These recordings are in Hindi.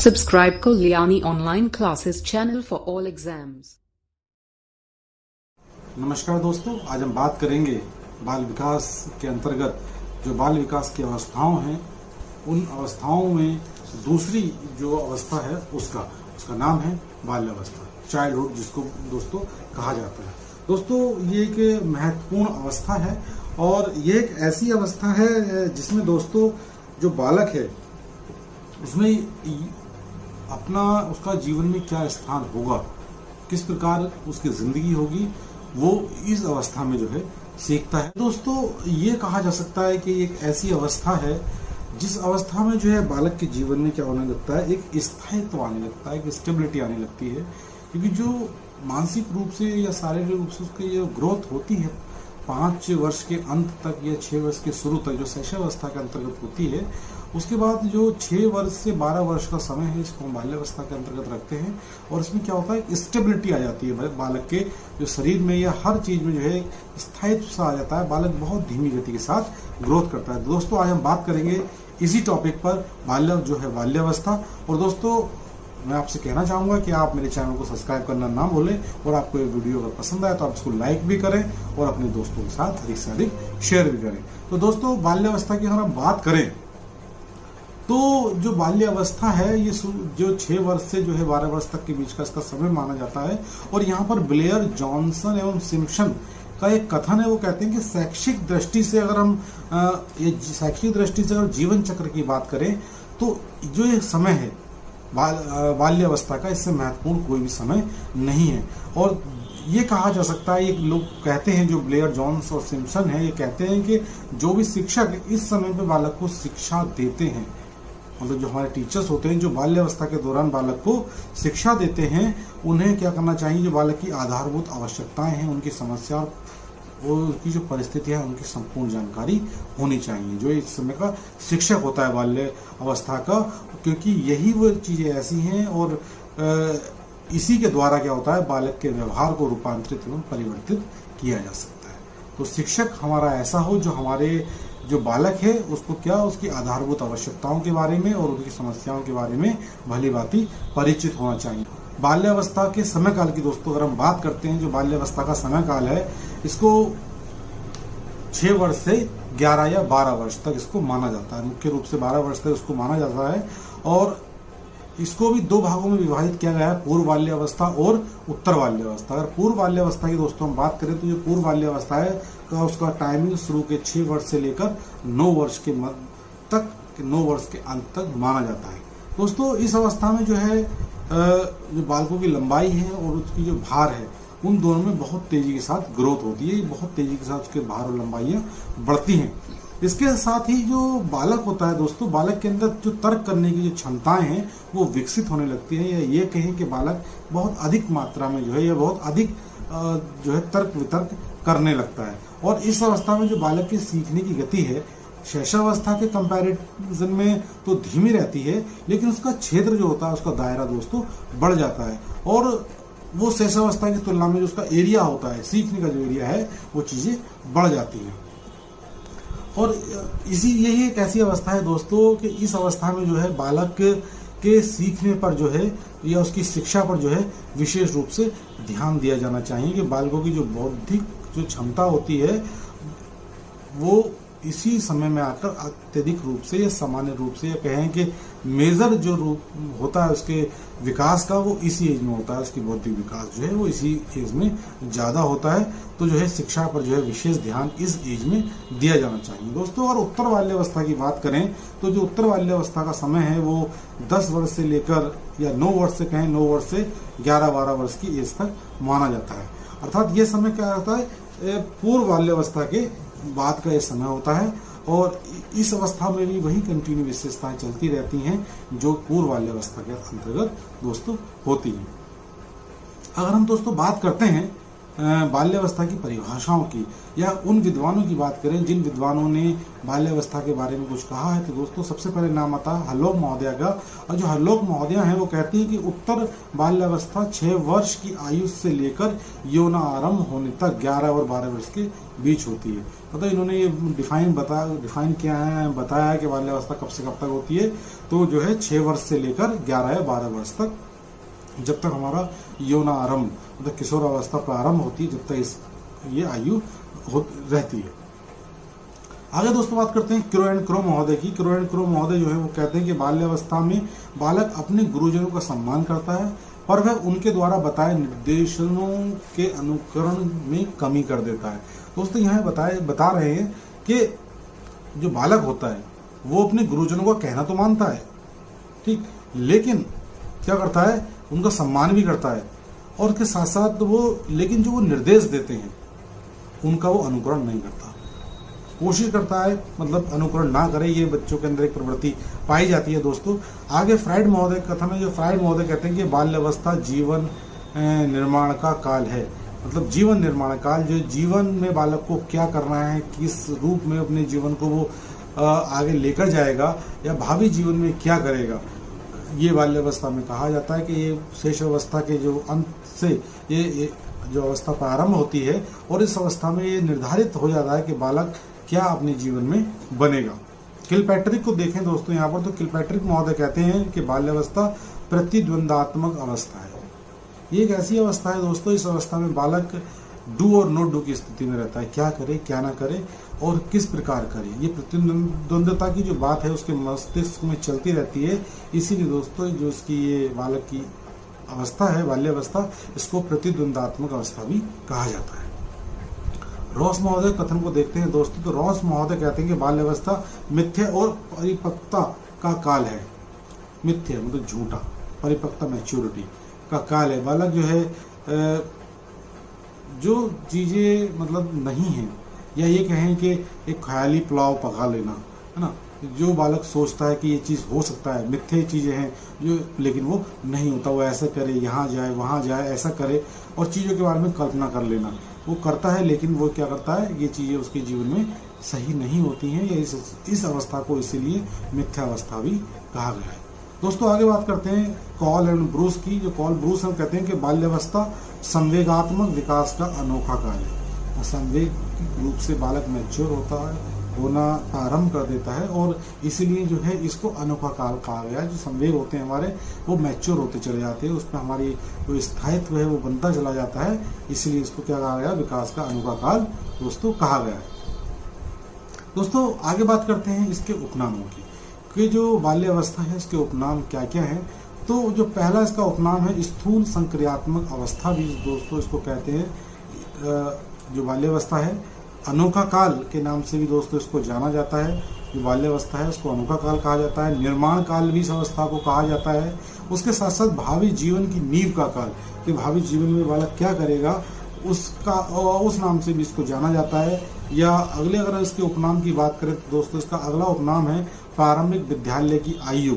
Subscribe Kalyani Online Classes channel for all exams. नमस्कार दोस्तों, आज हम बात करेंगे बाल विकास के अंतर्गत जो बाल विकास की अवस्थाओं हैं, उन अवस्थाओं में दूसरी जो अवस्था है उसका नाम है बाल्यावस्था, चाइल्डहुड, जिसको दोस्तों कहा जाता है। दोस्तों, ये एक महत्वपूर्ण अवस्था है और ये एक ऐसी अवस्था है जिसमें दोस्तों जो बालक है उसमें उसका जीवन में क्या स्थान होगा, किस प्रकार उसकी जिंदगी होगी, वो इस अवस्था में जो है सीखता है। दोस्तों, ये कहा जा सकता है कि एक ऐसी अवस्था है जिस अवस्था में जो है बालक के जीवन में क्या होने लगता है, एक स्थायित्व आने लगता है, एक स्टेबिलिटी आने लगती है। क्योंकि जो मानसिक रूप से या शारीरिक रूप से उसकी जो ग्रोथ होती है 5 वर्ष के अंत तक या 6 वर्ष के शुरू तक, जो शैशवावस्था के अंतर्गत होती है, उसके बाद जो 6 वर्ष से 12 वर्ष का समय है, इसको हम बाल्यावस्था के अंतर्गत रखते हैं। और इसमें क्या होता है, स्टेबिलिटी आ जाती है बालक के जो शरीर में या हर चीज में जो है स्थायित्व सा आ जाता है। बालक बहुत धीमी गति के साथ ग्रोथ करता है। दोस्तों, आज हम बात करेंगे इसी टॉपिक पर, बाल्यावस्था। और दोस्तों, मैं आपसे कहना चाहूंगा कि आप मेरे चैनल को सब्सक्राइब करना ना भूलें और आपको ये वीडियो अगर पसंद आए तो आप इसको लाइक भी करें और अपने दोस्तों के साथ अधिक से अधिक शेयर भी करें। तो दोस्तों, बाल्यावस्था की अगर हम बात करें तो जो बाल्यावस्था है ये जो 6 वर्ष से जो है 12 वर्ष तक के बीच का इसका समय माना जाता है। और यहाँ पर ब्लेयर, जॉनसन एवं सिम्पसन का एक कथन है। वो कहते हैं कि शैक्षिक दृष्टि से अगर हम अगर जीवन चक्र की बात करें तो जो ये समय है बाल्यावस्था का, इससे महत्वपूर्ण कोई भी समय नहीं है। और ये कहा जा सकता है, ये लोग कहते हैं, जो ब्लेयर, जॉन्स और सिम्पसन है, ये कहते हैं कि जो भी शिक्षक इस समय पे बालक को शिक्षा देते हैं, मतलब जो हमारे टीचर्स होते हैं, जो बाल्यावस्था के दौरान बालक को शिक्षा देते हैं, उन्हें क्या करना चाहिए, जो बालक की आधारभूत आवश्यकताएं हैं, उनकी समस्या और उनकी जो परिस्थितियां, उनकी संपूर्ण जानकारी होनी चाहिए, जो इस समय का शिक्षक होता है बाल्य अवस्था का। क्योंकि यही वो चीजें ऐसी हैं और इसी के द्वारा क्या होता है, बालक के व्यवहार को रूपांतरित एवं परिवर्तित किया जा सकता है। तो शिक्षक हमारा ऐसा हो जो हमारे जो बालक है उसको उसकी आधारभूत आवश्यकताओं के बारे में और उनकी समस्याओं के बारे में भली भांति परिचित होना चाहिए। बाल्यावस्था के समय काल की दोस्तों अगर हम बात करते हैं, जो बाल्यावस्था का समय काल है, इसको 6 वर्ष से 11 या 12 वर्ष तक इसको माना जाता है। मुख्य रूप से 12 वर्ष तक इसको माना जाता है। और इसको भी 2 भागों में विभाजित किया गया है, पूर्व बाल्यावस्था और उत्तर बाल्यावस्था। अगर पूर्व बाल्यावस्था की दोस्तों हम बात करें तो जो पूर्व बाल्यावस्था है का उसका टाइमिंग शुरू के 6 वर्ष से लेकर 9 वर्ष के तक, 9 वर्ष के अंत तक माना जाता है। दोस्तों, इस अवस्था में जो है जो बालकों की लंबाई है और उसकी जो भार है, उन दोनों में बहुत तेजी के साथ ग्रोथ होती है। बहुत तेजी के साथ उसके भार और लंबाइयां बढ़ती हैं। इसके साथ ही जो बालक होता है दोस्तों, बालक के अंदर जो तर्क करने की जो क्षमताएं हैं वो विकसित होने लगती हैं। या ये कहें कि बालक बहुत अधिक मात्रा में जो है, या बहुत अधिक जो है तर्क वितर्क करने लगता है। और इस अवस्था में जो बालक की सीखने की गति है शैशवावस्था के कंपैरिजन में तो धीमी रहती है, लेकिन उसका क्षेत्र जो होता है, उसका दायरा दोस्तों बढ़ जाता है। और वो शैशवावस्था की तुलना में जो उसका एरिया होता है, सीखने का जो एरिया है, वो चीजें बढ़ जाती हैं। और यही एक ऐसी अवस्था है दोस्तों कि इस अवस्था में जो है बालक के सीखने पर जो है या उसकी शिक्षा पर जो है विशेष रूप से ध्यान दिया जाना चाहिए। कि बालकों की जो बौद्धिक जो क्षमता होती है वो इसी समय में आकर अत्यधिक रूप से या सामान्य रूप से, या कहें कि मेजर जो रूप होता है उसके विकास का, वो इसी एज में होता है। उसकी बौद्धिक विकास जो है वो इसी एज में ज्यादा होता है। तो जो है शिक्षा पर जो है विशेष ध्यान इस एज में दिया जाना चाहिए दोस्तों। और उत्तर बाल्यावस्था की बात करें तो जो उत्तर बाल्यावस्था का समय है वो 10 वर्ष से लेकर, या 9 वर्ष से कहें, 9 वर्ष से 11-12 वर्ष की एज तक माना जाता है। अर्थात ये समय क्या होता है, पूर्व बाल्यावस्था के बाद का ये समय होता है। और इस अवस्था में भी वही कंटिन्यू विशेषताएं चलती रहती हैं जो पूर्व बाल्यावस्था के अंतर्गत दोस्तों होती हैं। अगर हम दोस्तों बात करते हैं बाल्यावस्था की परिभाषाओं की या उन विद्वानों की बात करें जिन विद्वानों ने बाल्यावस्था के बारे में कुछ कहा है, तो दोस्तों सबसे पहले नाम आता है हरलोक महोदय का। और जो हरलोक महोदय हैं वो कहती हैं कि उत्तर बाल्यावस्था 6 वर्ष की आयु से लेकर यौन आरंभ होने तक 11 और 12 वर्ष के बीच होती है। मतलब इन्होंने ये डिफाइन किया है, बताया है कि बाल्यावस्था कब से कब तक होती है। तो जो है 6 वर्ष से लेकर 11 या 12 वर्ष तक, जब तक हमारा यौन आरंभ मतलब किशोरावस्था प्रारंभ होती है, जब तक ये आयु रहती है। आगे दोस्तों बात करते हैं क्रो एंड क्रो महोदय की। क्रो एंड क्रो महोदय जो है वो कहते हैं कि बाल्यावस्था में बालक अपने गुरुजनों का सम्मान करता है, पर वह उनके द्वारा बताए निर्देशनों के अनुकरण में कमी कर देता है। दोस्तों यहाँ बता रहे हैं कि जो बालक होता है वो अपने गुरुजनों का कहना तो मानता है, ठीक, लेकिन क्या करता है, उनका सम्मान भी करता है, और उसके साथ साथ लेकिन जो वो निर्देश देते हैं उनका वो अनुकरण नहीं करता। कोशिश करता है मतलब अनुकरण ना करे, ये बच्चों के अंदर एक प्रवृत्ति पाई जाती है। दोस्तों आगे फ्राइड महोदय कथन है, जो फ्राइड महोदय कहते हैं कि बाल्यावस्था जीवन निर्माण का काल है। मतलब जीवन निर्माण काल, जो जीवन में बालक को क्या करना है, किस रूप में अपने जीवन को वो आगे लेकर जाएगा या भावी जीवन में क्या करेगा, ये बाल्यावस्था में कहा जाता है कि ये शेष अवस्था के जो अंत से ये जो अवस्था प्रारंभ होती है, और इस अवस्था में ये निर्धारित हो जाता है कि बालक क्या अपने जीवन में बनेगा। किलपैट्रिक को देखें दोस्तों यहाँ पर, तो किलपैट्रिक महोदय कहते हैं कि बाल्यावस्था प्रतिद्वंदात्मक अवस्था है। ये एक ऐसी अवस्था है दोस्तों, इस अवस्था में बालक डू और नो डू की स्थिति में रहता है, क्या करे क्या ना करे और किस प्रकार करे। ये प्रतिद्वंदता की जो बात है उसके मस्तिष्क में चलती रहती है। इसीलिए दोस्तों जो इसकी ये बालक की अवस्था है बाल्यावस्था, इसको प्रतिद्वंदात्मक अवस्था भी कहा जाता है। रॉस महोदय कथन को देखते हैं दोस्तों, तो रॉस महोदय कहते हैं कि बाल्यावस्था मिथ्या और परिपक्वता का काल है। मिथ्या मतलब झूठा, परिपक्वता मैच्योरिटी का काल है। बालक जो है जो चीजें मतलब नहीं है, या ये कहें कि एक ख्याली पुलाव पका लेना, है ना, जो बालक सोचता है कि ये चीज़ हो सकता है, मिथ्या चीज़ें हैं जो, लेकिन वो नहीं होता, वो ऐसा करे, यहाँ जाए वहाँ जाए, ऐसा करे, और चीज़ों के बारे में कल्पना कर लेना, वो करता है, लेकिन वो क्या करता है, ये चीज़ें उसके जीवन में सही नहीं होती हैं, या इस अवस्था को इसीलिए मिथ्या अवस्था भी कहा गया है। दोस्तों आगे बात करते हैं कॉल एंड ब्रूस की। जो कॉल ब्रूस हम कहते हैं कि बाल्यावस्था संवेगात्मक विकास का अनोखा काल है। संवेग रूप से बालक मैच्योर होना आरंभ कर देता है, और इसीलिए जो है इसको अनोखा काल कहा गया है। जो संवेग होते हैं हमारे, वो मैच्योर होते चले जाते हैं, उसमें हमारी जो स्थायित्व है वो बनता चला जाता है, इसलिए इसको क्या कहा गया, विकास का अनोखा काल दोस्तों कहा गया है। दोस्तों आगे बात करते हैं इसके उपनामों की, कि जो बाल्यावस्था है इसके उपनाम क्या क्या है। तो जो पहला इसका उपनाम है स्थूल संक्रियात्मक अवस्था भी दोस्तों इसको कहते हैं। जो बाल्यावस्था है अनोखा काल के नाम से भी दोस्तों इसको जाना जाता है। जो बाल्यावस्था है उसको अनोखा काल कहा जाता है। निर्माण काल भी इस अवस्था को कहा जाता है। उसके साथ साथ भावी जीवन की नींव का काल, कि भावी जीवन में बालक क्या करेगा उस नाम से भी इसको जाना जाता है। या अगले अगर इसके उपनाम की बात करें तो दोस्तों इसका अगला उपनाम है प्रारंभिक विद्यालय की आयु,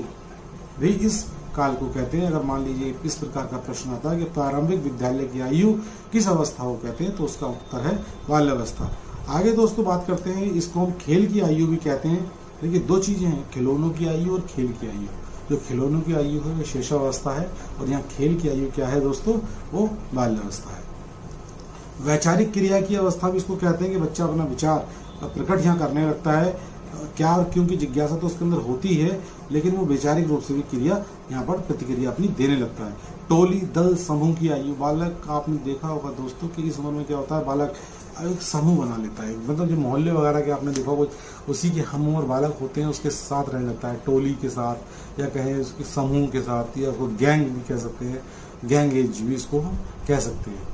भी इस काल को कहते हैं। अगर मान लीजिए इस प्रकार का प्रश्न आता है कि प्रारंभिक विद्यालय की आयु किस अवस्था को कहते हैं, तो उसका उत्तर है बाल्यावस्था। आगे दोस्तों बात करते हैं, इसको हम खेल की आयु भी कहते हैं। देखिए दो चीजें हैं, खिलौनों की आयु और खेल की आयु। जो खिलौनों की आयु है वो शेषावस्था है, और यहाँ खेल की आयु क्या है दोस्तों, वो बाल्यावस्था है। वैचारिक क्रिया की अवस्था भी इसको कहते हैं कि बच्चा अपना विचार प्रकट यहाँ करने लगता है, क्या और क्यों की जिज्ञासा तो उसके अंदर होती है, लेकिन वो वैचारिक रूप से भी क्रिया यहाँ पर प्रतिक्रिया अपनी देने लगता है। टोली दल समूह की आयु, बालक आपने देखा होगा दोस्तों कि इस उम्र में क्या होता है, बालक एक समूह बना लेता है। मतलब जो मोहल्ले वगैरह के आपने देखा होगा, उसी के हम उम्र बालक होते हैं उसके साथ रहने लगता है, टोली के साथ, या कहें उसके समूह के साथ, या उसको गैंग भी कह सकते हैं, गैंग एज भी इसको हम कह सकते हैं।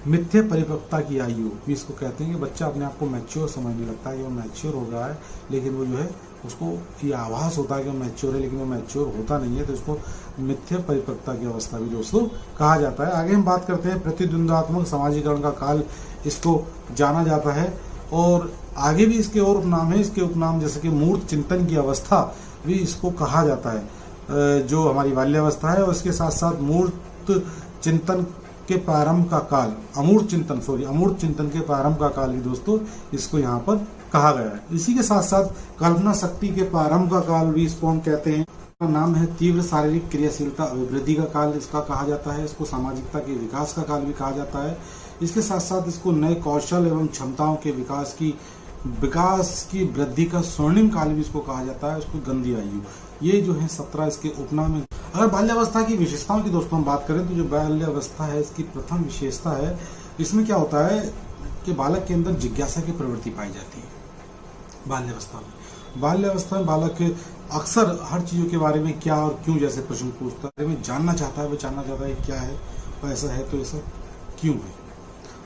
मिथ्या परिपक्वता की आयु भी इसको कहते हैं कि बच्चा अपने आप को मैच्योर समझने लगता है कि वो मैच्योर हो गया है, लेकिन वो जो है उसको ये आभास होता है कि वो मैच्योर है, लेकिन वो मैच्योर होता नहीं है, तो इसको मिथ्या परिपक्वता की अवस्था भी दोस्तों कहा जाता है। आगे हम बात करते हैं प्रतिद्वंदात्मक समाजीकरण का काल, इसको जाना जाता है। और आगे भी इसके और उपनाम है, इसके उपनाम जैसे कि मूर्त चिंतन की अवस्था भी इसको कहा जाता है, जो हमारी बाल्यावस्था है। और इसके साथ साथ मूर्त चिंतन के प्रारंभ का काल, अमूर्त चिंतन के प्रारंभ का काल भी दोस्तों इसको यहाँ पर कहा गया है। इसी के साथ साथ कल्पना शक्ति के प्रारंभ का काल भी इसको हम कहते हैं। नाम है तीव्र शारीरिक क्रियाशीलता अभिवृद्धि का काल इसका कहा जाता है। इसको सामाजिकता के विकास का काल भी कहा जाता है। इसके साथ साथ इसको नए कौशल एवं क्षमताओं के विकास की वृद्धि का स्वर्णिम काल भी इसको कहा जाता है। उसको गंदी आयु, ये जो है 17 इसके उपनाम है। अगर बाल्यावस्था की विशेषताओं की दोस्तों हम बात करें तो जो बाल्यावस्था है इसकी प्रथम विशेषता है, इसमें क्या होता है कि बालक के अंदर जिज्ञासा की प्रवृत्ति पाई जाती है। बाल्यावस्था में बालक अक्सर हर चीजों के बारे में क्या और क्यों जैसे प्रश्न पूछता है, में जानना चाहता है, वो जानना चाहता है क्या है, ऐसा है तो ऐसा क्यों है।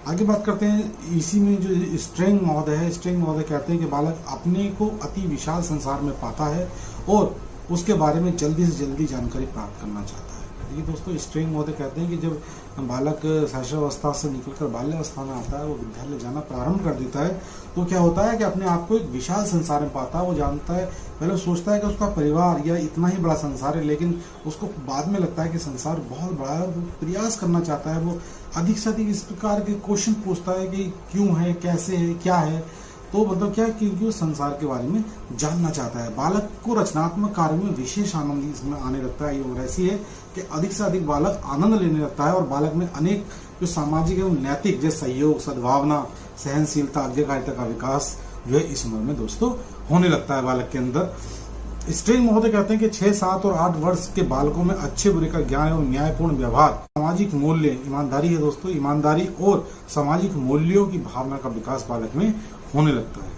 आगे बात करते हैं इसी में जो स्ट्रेंग महोदय है, स्ट्रेंग महोदय कहते हैं कि बालक अपने को अति विशाल संसार में पाता है और उसके बारे में जल्दी से जल्दी जानकारी प्राप्त करना चाहता है। ये दोस्तों स्ट्रेंग महोदय कहते हैं कि जब बालक शैशवावस्था से निकलकर बाल्यावस्था में आता है, वो विद्यालय जाना प्रारंभ कर देता है, तो क्या होता है कि अपने आप को एक विशाल संसार में पाता है। वो जानता है, पहले सोचता है कि उसका परिवार या इतना ही बड़ा संसार है, लेकिन उसको बाद में लगता है कि संसार बहुत बड़ा है। वो प्रयास करना चाहता है, वो अधिक से अधिक इस प्रकार के क्वेश्चन पूछता है कि क्यों है, कैसे है, क्या है। तो मतलब क्या, क्योंकि वो संसार के बारे में जानना चाहता है। बालक को रचनात्मक कार्य में विशेष आनंद इसमें आने लगता है। ये उम्र ऐसी है कि अधिक से अधिक बालक आनंद लेने लगता है और बालक में अनेक जो सामाजिक एवं नैतिक जैसे सहयोग, सद्भावना, सहनशीलता, आज्ञाकारिता का विकास जो है इस उम्र में दोस्तों होने लगता है बालक के अंदर। स्ट्रेंग महोदय कहते हैं कि 6, 7 और 8 वर्ष के बालकों में अच्छे बुरे का ज्ञान एवं न्यायपूर्ण व्यवहार, सामाजिक मूल्य, ईमानदारी है दोस्तों, ईमानदारी और सामाजिक मूल्यों की भावना का विकास बालक में होने लगता है।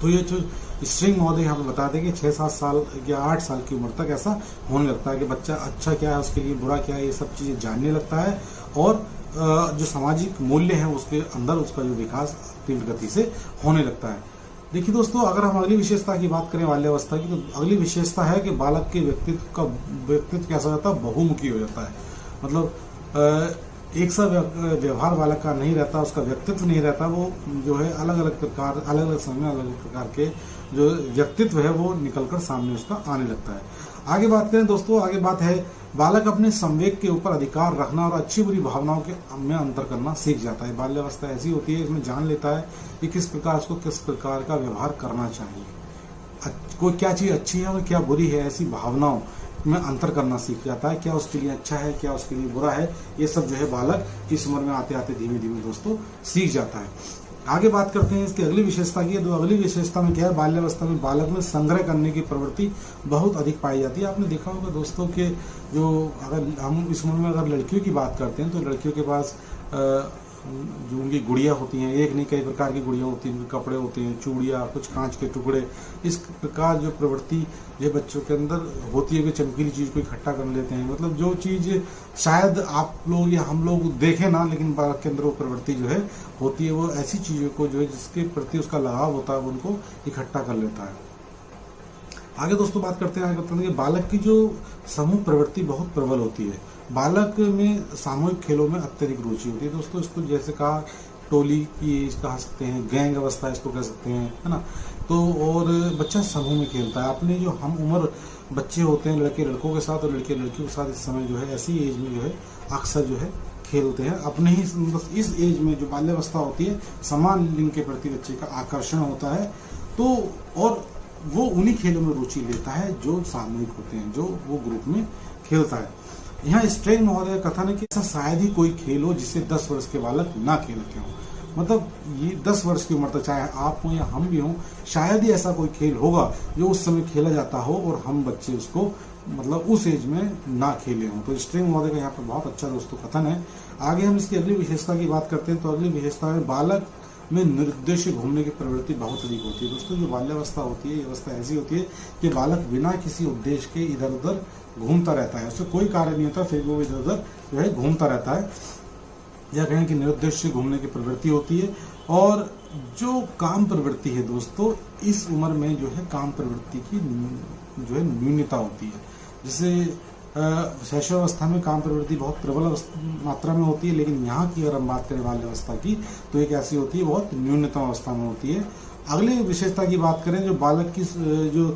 तो ये जो स्ट्रेंग महोदय यहाँ पे बताते हैं कि 6, 7 साल या 8 साल की उम्र तक ऐसा होने लगता है कि बच्चा अच्छा क्या है, उसके लिए बुरा क्या है, ये सब चीजें जानने लगता है और जो सामाजिक मूल्य है उसके अंदर उसका जो विकास तीव्र गति से होने लगता है। देखिए दोस्तों, अगर हम अगली विशेषता की बात करें बाल्यावस्था की, तो अगली विशेषता है कि बालक के व्यक्तित्व कैसा हो जाता है, बहुमुखी हो जाता है। मतलब एक सा व्यवहार बालक का नहीं रहता, उसका व्यक्तित्व नहीं रहता। वो जो है अलग अलग समय अलग अलग प्रकार के जो व्यक्तित्व है वो निकलकर सामने उसका आने लगता है। आगे बात करें दोस्तों, आगे बात है बालक अपने संवेग के ऊपर अधिकार रखना और अच्छी बुरी भावनाओं के में अंतर करना सीख जाता है। बाल्यावस्था ऐसी होती है, इसमें जान लेता है कि किस प्रकार का व्यवहार करना चाहिए, कोई क्या चीज अच्छी है और क्या बुरी है, ऐसी भावनाओं में अंतर करना सीख जाता है। क्या उसके लिए अच्छा है, क्या उसके लिए बुरा है, ये सब जो है बालक इस उम्र में आते आते धीमे धीमे दोस्तों सीख जाता है। आगे बात करते हैं इसकी अगली विशेषता की। तो अगली विशेषता में क्या है, बाल्यावस्था में बालक में संग्रह करने की प्रवृत्ति बहुत अधिक पाई जाती है। आपने देखा होगा दोस्तों कि जो अगर हम इस उम्र में अगर लड़कियों की बात करते हैं तो लड़कियों के पास जो उनकी गुड़िया होती हैं, एक नहीं कई प्रकार की गुड़िया होती हैं, उनके कपड़े होते हैं, चूड़ियाँ, कुछ कांच के टुकड़े, इस प्रकार जो प्रवृत्ति ये बच्चों के अंदर होती है कि चमकीली चीज को इकट्ठा कर लेते हैं। मतलब जो चीज शायद आप लोग या हम लोग देखें ना, लेकिन बालक के अंदर वो प्रवृत्ति जो है होती है, वो ऐसी चीजों को जो है जिसके प्रति उसका लगाव होता है उनको इकट्ठा कर लेता है। आगे दोस्तों बात करते हैं कि बालक की जो समूह प्रवृत्ति बहुत प्रबल होती है। बालक में सामूहिक खेलों में अत्यधिक रुचि होती है दोस्तों। इसको जैसे कहा टोली की कह सकते हैं, गैंग अवस्था इसको कह सकते हैं, है ना। तो और बच्चा समूह में खेलता है। अपने जो हम उम्र बच्चे होते हैं, लड़के लड़कों के साथ और लड़के लड़कियों के साथ इस समय जो है ऐसी एज में जो है अक्सर जो है खेलते हैं। अपने ही इस एज में जो बाल्यावस्था होती है, समान लिंग के प्रति बच्चे का आकर्षण होता है, तो और वो उन्हीं खेलों में रुचि लेता है जो सामूहिक होते हैं, जो वो ग्रुप में खेलता है। यहाँ स्ट्रेंग महोदय का कथन है कि ऐसा शायद ही कोई खेल हो जिससे 10 वर्ष के बालक ना खेलते हो। मतलब ये 10 वर्ष की उम्र तक, चाहे आप हो या हम भी हों, शायद ही ऐसा कोई खेल होगा जो उस समय खेला जाता हो और हम बच्चे उसको मतलब उस एज में ना खेले हों। तो स्ट्रेंग महोदय का यहाँ पर बहुत अच्छा दोस्तों कथन है। आगे हम इसकी अगली विशेषता की बात करते हैं। तो अगली विशेषता है बालक में निरुद्देश्य घूमने की प्रवृत्ति बहुत अधिक होती है। दोस्तों जो बाल्यावस्था होती है, ये अवस्था ऐसी होती है कि बालक बिना किसी उद्देश्य के इधर उधर घूमता रहता है। उससे कोई कार्य नहीं होता, फिर वो इधर उधर जो है घूमता रहता है, या कहें कि निरुद्देश्य घूमने की प्रवृत्ति होती है। और जो काम प्रवृत्ति है दोस्तों, इस उम्र में जो है काम प्रवृत्ति की जो है न्यूनता होती है। जैसे शैशवावस्था में काम प्रवृत्ति बहुत प्रबल मात्रा में होती है, लेकिन यहाँ की अगर हम बात करें बाल्यावस्था की, तो एक ऐसी होती है बहुत न्यूनतम अवस्था में होती है। अगली विशेषता की बात करें, जो बालक की जो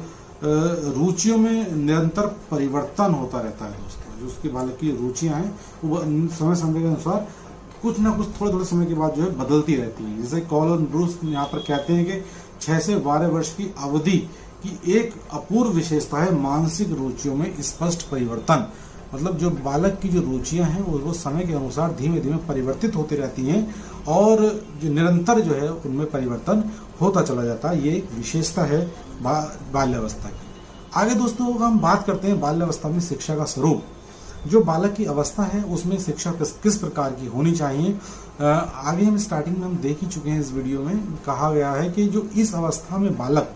रुचियों में निरंतर परिवर्तन होता रहता है दोस्तों। है। जो उसकी बालक की रुचियां हैं वो समय समय के अनुसार कुछ ना कुछ थोड़े थोड़े समय के बाद जो है बदलती रहती है। जैसे कॉलन ब्रूस यहाँ पर कहते हैं कि 6 से 12 वर्ष की अवधि की एक अपूर्व विशेषता है मानसिक रुचियों में स्पष्ट परिवर्तन। मतलब जो बालक की जो रुचियां हैं वो समय के अनुसार धीमे धीमे परिवर्तित होती रहती हैं और जो निरंतर जो है उनमें परिवर्तन होता चला जाता है। ये एक विशेषता है बाल्यावस्था की। आगे दोस्तों हम बात करते हैं बाल्यावस्था में शिक्षा का स्वरूप। जो बालक की अवस्था है उसमें शिक्षा किस प्रकार की होनी चाहिए, आगे हम स्टार्टिंग में हम देख ही चुके हैं। इस वीडियो में कहा गया है कि जो इस अवस्था में बालक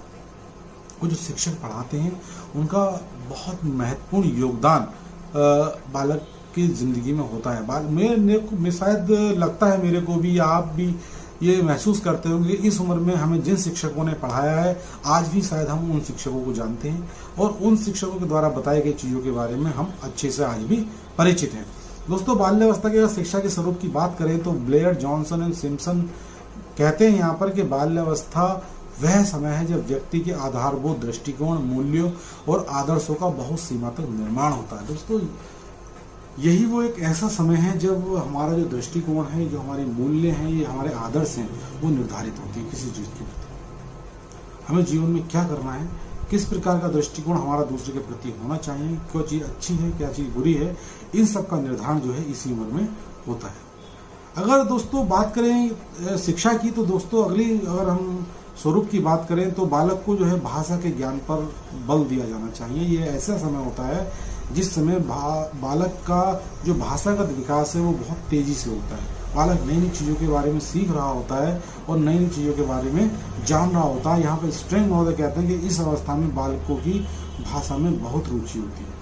को जो शिक्षक पढ़ाते हैं उनका बहुत महत्वपूर्ण योगदान बालक की जिंदगी में होता है। मैं शायद लगता है मेरे को भी, आप भी ये महसूस करते होंगे इस उम्र में हमें जिन शिक्षकों ने पढ़ाया है आज भी शायद हम उन शिक्षकों को जानते हैं और उन शिक्षकों के द्वारा बताई गई चीज़ों के बारे में हम अच्छे से आज भी परिचित हैं। दोस्तों बाल्यावस्था की अगर शिक्षा के स्वरूप की बात करें तो ब्लेयर, जॉनसन एंड सिम्पसन कहते हैं यहाँ पर कि बाल्यावस्था वह समय है जब व्यक्ति के आधारभूत दृष्टिकोण, मूल्यों और आदर्शों का बहुत सीमा तक निर्माण होता है। दोस्तों यही वो एक ऐसा समय है जब हमारा जो दृष्टिकोण है, जो हमारे मूल्य हैं, ये हमारे आदर्श हैं, वो निर्धारित होती है किसी चीज़ के प्रति। हमें जीवन में क्या करना है, किस प्रकार का दृष्टिकोण हमारा दूसरे के प्रति होना चाहिए, क्या चीज़ अच्छी है, क्या चीज़ बुरी है, इन सब का निर्धारण जो है इसी उम्र में होता है। अगर दोस्तों बात करें शिक्षा की तो दोस्तों अगर हम स्वरूप की बात करें तो बालक को जो है भाषा के ज्ञान पर बल दिया जाना चाहिए। ये ऐसा समय होता है जिस समय बालक का जो भाषा का विकास है वो बहुत तेजी से होता है। बालक नई नई चीज़ों के बारे में सीख रहा होता है और नई नई चीज़ों के बारे में जान रहा होता है। यहाँ पर स्ट्रेंग महोदय कहते हैं कि इस अवस्था में बालकों की भाषा में बहुत रुचि होती है।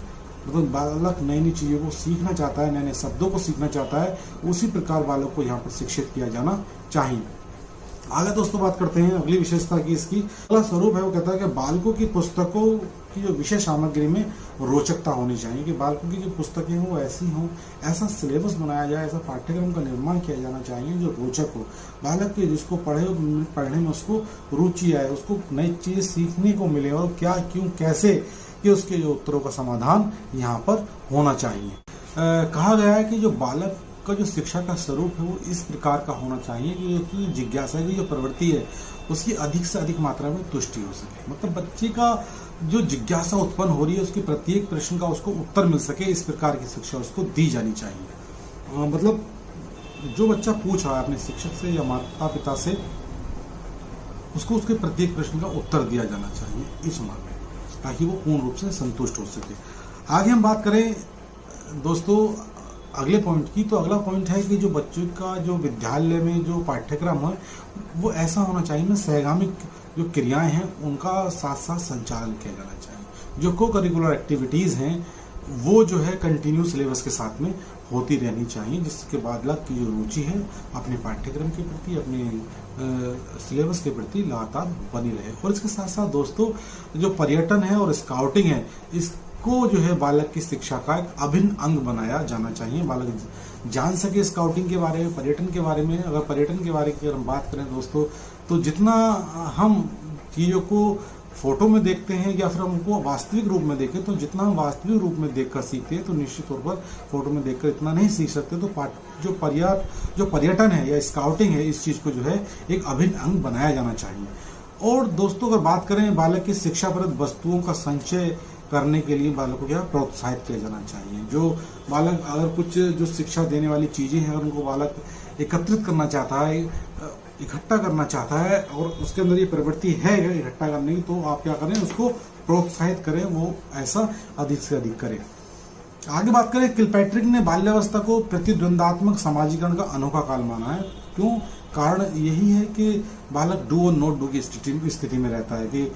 मतलब बालक नई नई चीज़ों को सीखना चाहता है, नए नए शब्दों को सीखना चाहता है, उसी प्रकार बालक को यहाँ पर शिक्षित किया जाना चाहिए। आगे दोस्तों बात करते हैं अगली विशेषता की। इसकी अगला स्वरूप है वो कहता है कि बालकों की पुस्तकों की जो विषय सामग्री में रोचकता होनी चाहिए, कि बालकों की जो पुस्तकें हों वो ऐसी हों, ऐसा सिलेबस बनाया जाए, ऐसा पाठ्यक्रम का निर्माण किया जाना चाहिए जो रोचक हो। बालक के जिसको पढ़ने में उसको रुचि आए, उसको नई चीज़ सीखने को मिले और क्या क्यों कैसे कि उसके जो उत्तरों का समाधान यहाँ पर होना चाहिए। कहा गया है कि जो बालक का जो शिक्षा का स्वरूप है वो इस प्रकार का होना चाहिए कि उसकी जिज्ञासा की जो प्रवृत्ति है उसकी अधिक से अधिक मात्रा में तुष्टि हो सके। मतलब बच्चे का जो जिज्ञासा उत्पन्न हो रही है उसके प्रत्येक प्रश्न का उसको उत्तर मिल सके, इस प्रकार की शिक्षा उसको दी जानी चाहिए। मतलब जो बच्चा पूछ रहा है अपने शिक्षक से या माता पिता से, उसको उसके प्रत्येक प्रश्न का उत्तर दिया जाना चाहिए इस उम्र में, ताकि वो पूर्ण रूप से संतुष्ट हो सके। आगे हम बात करें दोस्तों अगले पॉइंट की, तो अगला पॉइंट है कि जो बच्चों का जो विद्यालय में जो पाठ्यक्रम है वो ऐसा होना चाहिए ना, सहगामिक जो क्रियाएं हैं उनका साथ साथ संचालन किया जाना चाहिए। जो को करिकुलर एक्टिविटीज़ हैं वो जो है कंटिन्यू सिलेबस के साथ में होती रहनी चाहिए, जिसके बालक की जो रुचि है अपने पाठ्यक्रम के प्रति, अपने सिलेबस के प्रति लगातार बनी रहे। और इसके साथ साथ दोस्तों जो पर्यटन है और स्काउटिंग है को जो है बालक की शिक्षा का एक अभिन्न अंग बनाया जाना चाहिए। बालक जान सके स्काउटिंग के बारे में, पर्यटन के बारे में। अगर पर्यटन के बारे की अगर हम बात करें दोस्तों तो जितना हम चीज़ों को फोटो में देखते हैं या फिर हमको वास्तविक रूप में देखें, तो जितना हम वास्तविक रूप में देखकर सीखते हैं तो निश्चित तौर पर फोटो में देखकर इतना नहीं सीख सकते। तो जो पर्यटन है या स्काउटिंग है इस चीज़ को जो है एक अभिन्न अंग बनाया जाना चाहिए। और दोस्तों अगर बात करें बालक की शिक्षाप्रद वस्तुओं का संचय करने के लिए बालक को क्या प्रोत्साहित किया जाना चाहिए। जो बालक अगर कुछ जो शिक्षा देने वाली चीज़ें हैं अगर उनको बालक एकत्रित करना चाहता है, इकट्ठा करना चाहता है और उसके अंदर ये प्रवृत्ति है इकट्ठा करने की, तो आप क्या करें उसको प्रोत्साहित करें, वो ऐसा अधिक से अधिक करें। आगे बात करें किलपैट्रिक ने बाल्यावस्था को प्रतिद्वंदात्मक समाजीकरण का अनोखा काल माना है। क्यों? कारण यही है कि बालक डू और नॉट डू की स्थिति में रहता है कि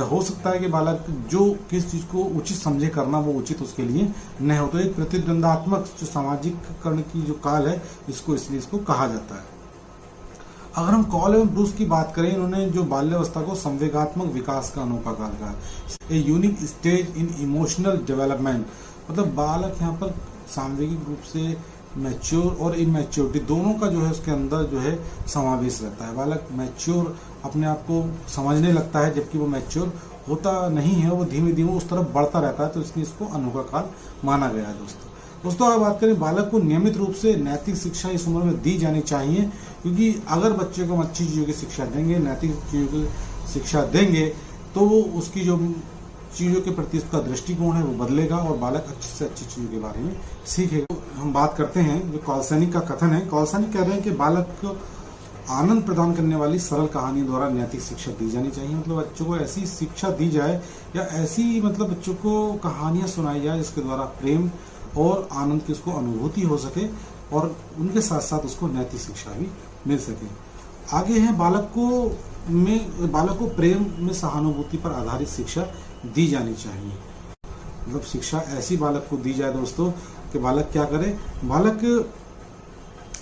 हो सकता है कि बालक जो किस चीज़ को उचित समझे करना वो उचित उसके लिए नहीं हो। तो एक प्रतिद्वंदात्मक जो सामाजिकरण की जो काल है इसलिए इसको कहा जाता है। अगर हम कॉल एवं ब्रूस की बात करें, इन्होंने जो बाल्यावस्था को संवेगात्मक विकास का अनोखा काल कहा, a unique stage in emotional development. मतलब बालक यहाँ पर सांवेगिक रूप से मैच्योर और इमैच्योरिटी दोनों का जो है उसके अंदर जो है समावेश रहता है। बालक मैच्योर अपने आप को समझने लगता है जबकि वो मैच्योर होता नहीं है, वो धीमे धीमे उस तरफ बढ़ता रहता है, तो इसलिए इसको अनोखा काल माना गया है। दोस्तों अगर बात करें, बालक को नियमित रूप से नैतिक शिक्षा इस उम्र में दी जानी चाहिए, क्योंकि अगर बच्चे को हम अच्छी चीज़ों की शिक्षा देंगे, नैतिक चीज़ों की शिक्षा देंगे, तो वो उसकी जो चीज़ों के प्रति उसका दृष्टिकोण है वो बदलेगा और बालक अच्छी से अच्छी चीज़ों के बारे में सीखेगा। हम बात करते हैं जो कौलसैनिक का कथन है। कौलसैनिक कह रहे हैं कि बालक को आनंद प्रदान करने वाली सरल कहानी द्वारा नैतिक शिक्षा दी जानी चाहिए। मतलब बच्चों को ऐसी शिक्षा दी जाए या ऐसी मतलब बच्चों को कहानियाँ सुनाई जाए जिसके द्वारा प्रेम और आनंद की उसको अनुभूति हो सके और उनके साथ साथ उसको नैतिक शिक्षा भी मिल सके। आगे है बालक को प्रेम में सहानुभूति पर आधारित शिक्षा दी जानी चाहिए। मतलब शिक्षा ऐसी बालक को दी जाए दोस्तों कि बालक क्या करे, बालक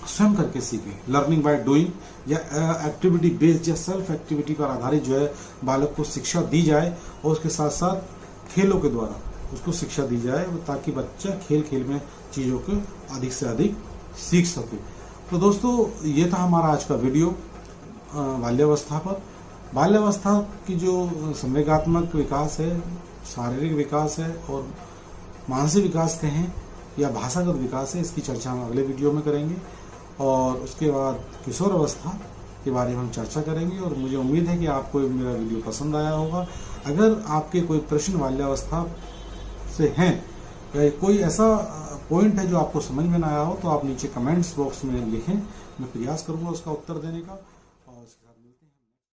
स्वयं करके सीखे, लर्निंग बाय डूइंग या एक्टिविटी बेस्ड या सेल्फ एक्टिविटी पर आधारित जो है बालक को शिक्षा दी जाए और उसके साथ साथ खेलों के द्वारा उसको शिक्षा दी जाए, ताकि बच्चा खेल खेल में चीज़ों को अधिक से अधिक सीख सके। तो दोस्तों ये था हमारा आज का वीडियो बाल्यावस्था पर। बाल्यावस्था की जो संवेगात्मक विकास है, शारीरिक विकास है और मानसिक विकास कहें या भाषागत विकास है, इसकी चर्चा हम अगले वीडियो में करेंगे। और उसके बाद किशोर अवस्था के बारे में हम चर्चा करेंगे और मुझे उम्मीद है कि आपको मेरा वीडियो पसंद आया होगा। अगर आपके कोई प्रश्न बाल्यावस्था से हैं या कोई ऐसा पॉइंट है जो आपको समझ में ना आया हो, तो आप नीचे कमेंट्स बॉक्स में लिखें, मैं प्रयास करूंगा उसका उत्तर देने का।